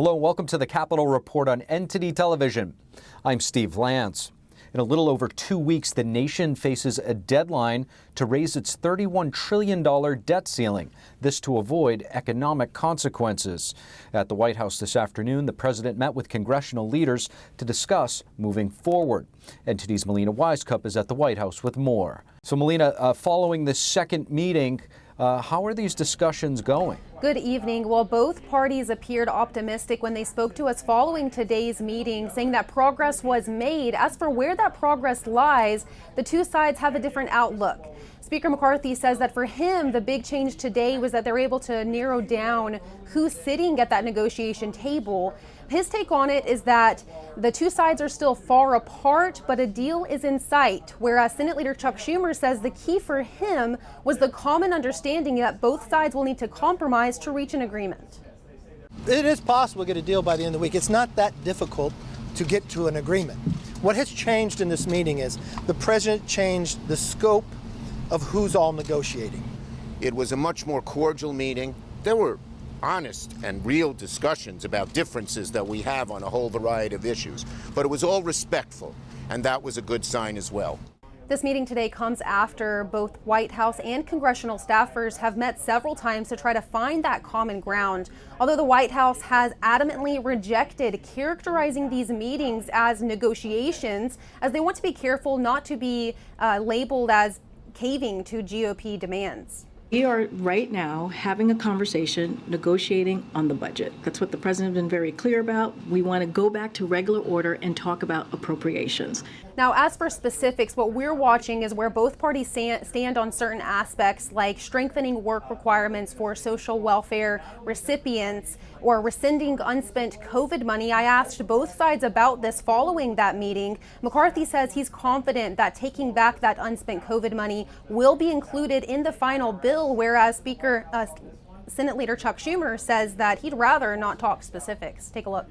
Hello and welcome to the Capitol Report on NTD Television. I'm Steve Lance. In a little over 2 weeks, the nation faces a deadline to raise its $31 trillion debt ceiling, this to avoid economic consequences. At the White House this afternoon, the president met with congressional leaders to discuss moving forward. NTD's Melina Wisecup is at the White House with more. So Melina, following this second meeting, how are these discussions going? Good evening. Well, both parties appeared optimistic when they spoke to us following today's meeting, saying that progress was made. As for where that progress lies, the two sides have a different outlook. Speaker McCarthy says that for him, the big change today was that they're able to narrow down who's sitting at that negotiation table. His take on it is that the two sides are still far apart, but a deal is in sight. Whereas Senate Leader Chuck Schumer says the key for him was the common understanding that both sides will need to compromise to reach an agreement. It is possible to get a deal by the end of the week. It's not that difficult to get to an agreement. What has changed in this meeting is the president changed the scope of who's all negotiating. It was a much more cordial meeting. There were honest and real discussions about differences that we have on a whole variety of issues, but it was all respectful, and that was a good sign as well. This meeting today comes after both White House and congressional staffers have met several times to try to find that common ground. Although the White House has adamantly rejected characterizing these meetings as negotiations, as they want to be careful not to be labeled as caving to GOP demands. We are right now having a conversation, negotiating on the budget. That's what the president has been very clear about. We want to go back to regular order and talk about appropriations. Now, as for specifics, what we're watching is where both parties stand on certain aspects, like strengthening work requirements for social welfare recipients or rescinding unspent COVID money. I asked both sides about this following that meeting. McCarthy says he's confident that taking back that unspent COVID money will be included in the final bill, whereas Senate Leader Chuck Schumer says that he'd rather not talk specifics. Take a look.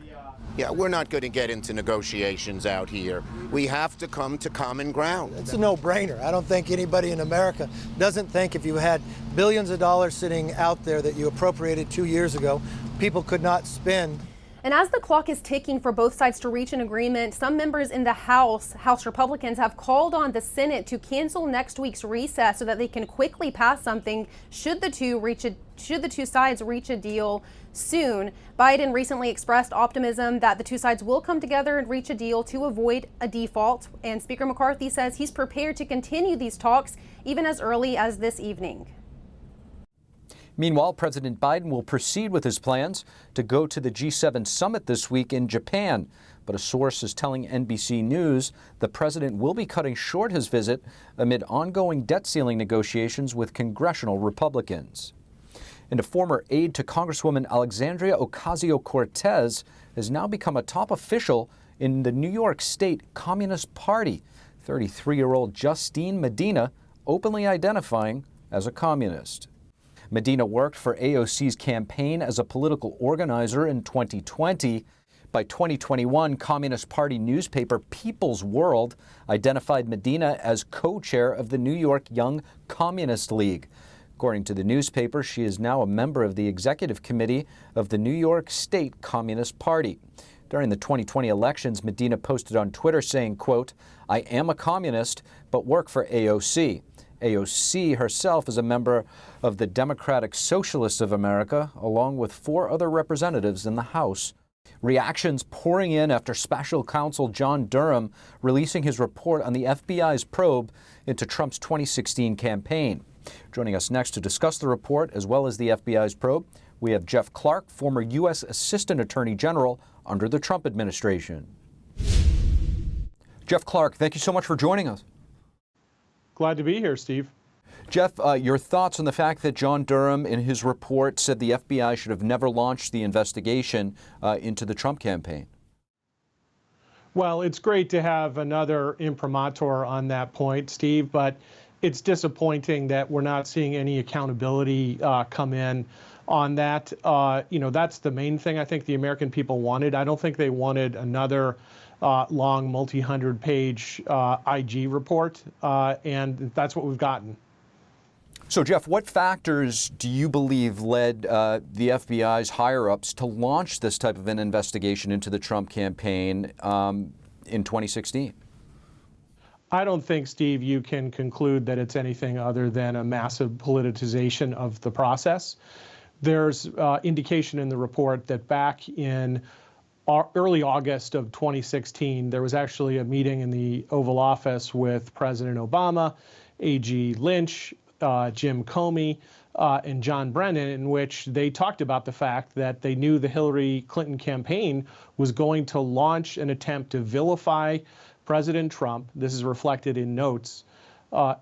Yeah, we're not going to get into negotiations out here. We have to come to common ground. It's a no-brainer. I don't think anybody in America doesn't think if you had billions of dollars sitting out there that you appropriated 2 years ago, people could not spend. And as the clock is ticking for both sides to reach an agreement, some members in the House Republicans, have called on the Senate to cancel next week's recess so that they can quickly pass something should the two sides reach a deal soon. Biden recently expressed optimism that the two sides will come together and reach a deal to avoid a default. And Speaker McCarthy says he's prepared to continue these talks even as early as this evening. Meanwhile, President Biden will proceed with his plans to go to the G7 summit this week in Japan. But a source is telling NBC News the president will be cutting short his visit amid ongoing debt ceiling negotiations with congressional Republicans. And a former aide to Congresswoman Alexandria Ocasio-Cortez has now become a top official in the New York State Communist Party. 33-year-old Justine Medina openly identifying as a communist. Medina worked for AOC's campaign as a political organizer in 2020. By 2021, Communist Party newspaper People's World identified Medina as co-chair of the New York Young Communist League. According to the newspaper, she is now a member of the executive committee of the New York State Communist Party. During the 2020 elections, Medina posted on Twitter saying, quote, "I am a communist, but work for AOC." AOC herself is a member of the Democratic Socialists of America, along with 4 other representatives in the House. Reactions pouring in after Special Counsel John Durham releasing his report on the FBI's probe into Trump's 2016 campaign. Joining us next to discuss the report as well as the FBI's probe, we have Jeff Clark, former U.S. Assistant Attorney General under the Trump administration. Jeff Clark, thank you so much for joining us. Glad to be here, Steve. Jeff, your thoughts on the fact that John Durham in his report said the FBI should have never launched the investigation into the Trump campaign? Well, it's great to have another imprimatur on that point, Steve, but it's disappointing that we're not seeing any accountability come in on that. That's the main thing I think the American people wanted. I don't think they wanted another long multi-hundred page IG report, and that's what we've gotten. So, Jeff, what factors do you believe led the FBI's higher-ups to launch this type of an investigation into the Trump campaign in 2016? I don't think, Steve, you can conclude that it's anything other than a massive politicization of the process. There's indication in the report that back in early August of 2016, there was actually a meeting in the Oval Office with President Obama, AG Lynch, Jim Comey, and John Brennan, in which they talked about the fact that they knew the Hillary Clinton campaign was going to launch an attempt to vilify President Trump. This is reflected in notes,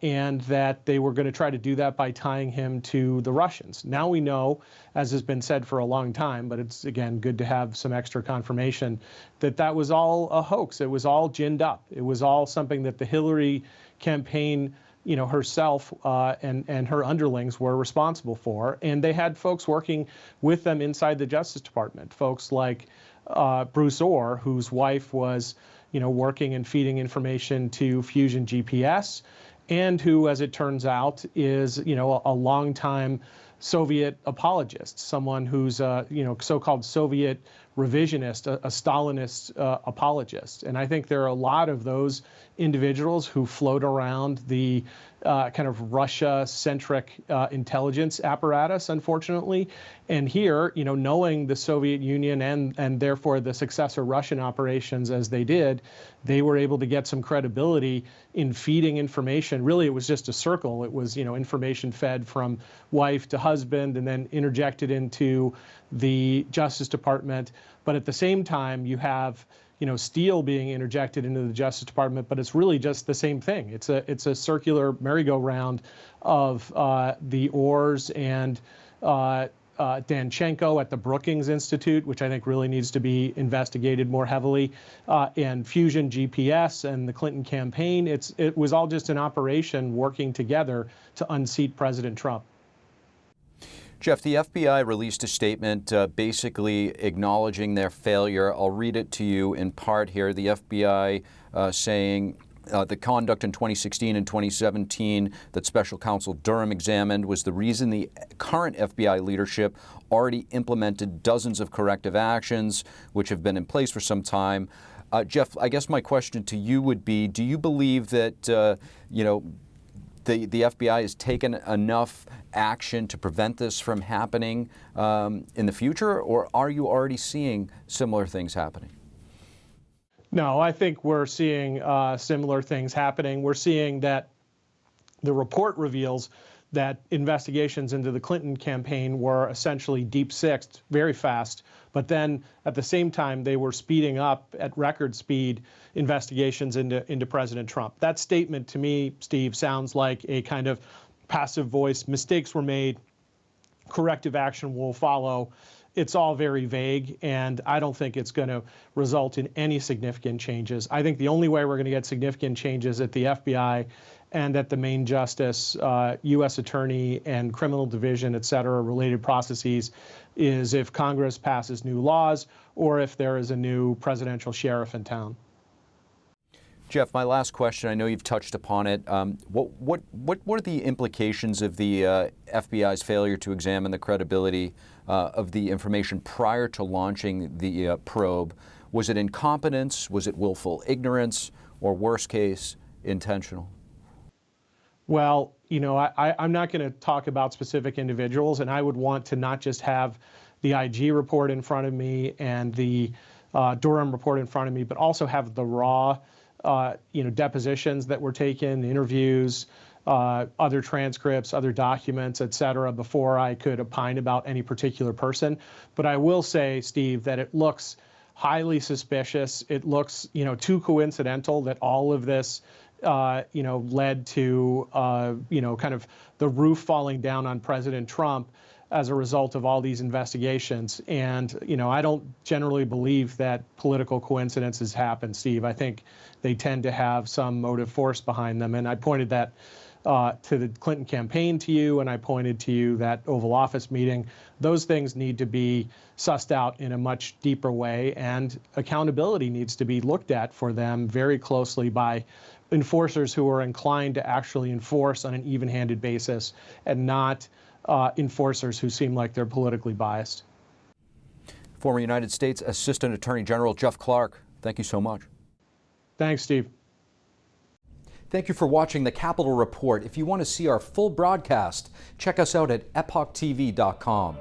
and that they were going to try to do that by tying him to the Russians. Now we know, as has been said for a long time, but it's, again, good to have some extra confirmation, that that was all a hoax. It was all ginned up. It was all something that the Hillary campaign, herself and her underlings were responsible for. And they had folks working with them inside the Justice Department, folks like Bruce Orr, whose wife was, working and feeding information to Fusion GPS, and who, as it turns out, is, a longtime Soviet apologist, someone who's a, so-called Soviet revisionist, a Stalinist apologist. And I think there are a lot of those individuals who float around the kind of Russia-centric intelligence apparatus, unfortunately. And here, knowing the Soviet Union and therefore the successor Russian operations as they did, they were able to get some credibility in feeding information. Really, it was just a circle. It was, information fed from wife to husband and then interjected into the Justice Department. But at the same time, you have steel being interjected into the Justice Department, but it's really just the same thing. It's a circular merry-go-round of the Orrs and Danchenko at the Brookings Institute, which I think really needs to be investigated more heavily, and Fusion GPS and the Clinton campaign. It was all just an operation working together to unseat President Trump. Jeff, the FBI released a statement basically acknowledging their failure. I'll read it to you in part here. The FBI saying the conduct in 2016 and 2017 that Special Counsel Durham examined was the reason the current FBI leadership already implemented dozens of corrective actions, which have been in place for some time. Jeff, I guess my question to you would be, do you believe that, the FBI has taken enough action to prevent this from happening in the future, or are you already seeing similar things happening? No, I think we're seeing similar things happening. We're seeing that the report reveals that investigations into the Clinton campaign were essentially deep-sixed very fast, but then at the same time they were speeding up at record speed investigations into President Trump. That statement to me, Steve, sounds like a kind of passive voice. Mistakes were made, corrective action will follow. It's all very vague, and I don't think it's going to result in any significant changes. I think the only way we're going to get significant changes at the FBI and at the main justice, U.S. attorney and criminal division, et cetera, related processes, is if Congress passes new laws or if there is a new presidential sheriff in town. Jeff, my last question, I know you've touched upon it. What are the implications of the FBI's failure to examine the credibility of the information prior to launching the probe? Was it incompetence? Was it willful ignorance? Or worst case, intentional? Well, I'm not going to talk about specific individuals, and I would want to not just have the IG report in front of me and the Durham report in front of me, but also have the raw depositions that were taken, interviews, other transcripts, other documents, et cetera, before I could opine about any particular person. But I will say, Steve, that it looks highly suspicious. It looks, too coincidental that all of this, led to, kind of the roof falling down on President Trump as a result of all these investigations. And, I don't generally believe that political coincidences happen, Steve. I think they tend to have some motive force behind them. And I pointed that to the Clinton campaign to you, and I pointed to you that Oval Office meeting. Those things need to be sussed out in a much deeper way, and accountability needs to be looked at for them very closely by enforcers who are inclined to actually enforce on an even-handed basis and not enforcers who seem like they're politically biased. Former United States Assistant Attorney General Jeff Clark, thank you so much. Thanks, Steve. Thank you for watching the Capitol Report. If you want to see our full broadcast, check us out at epochtv.com.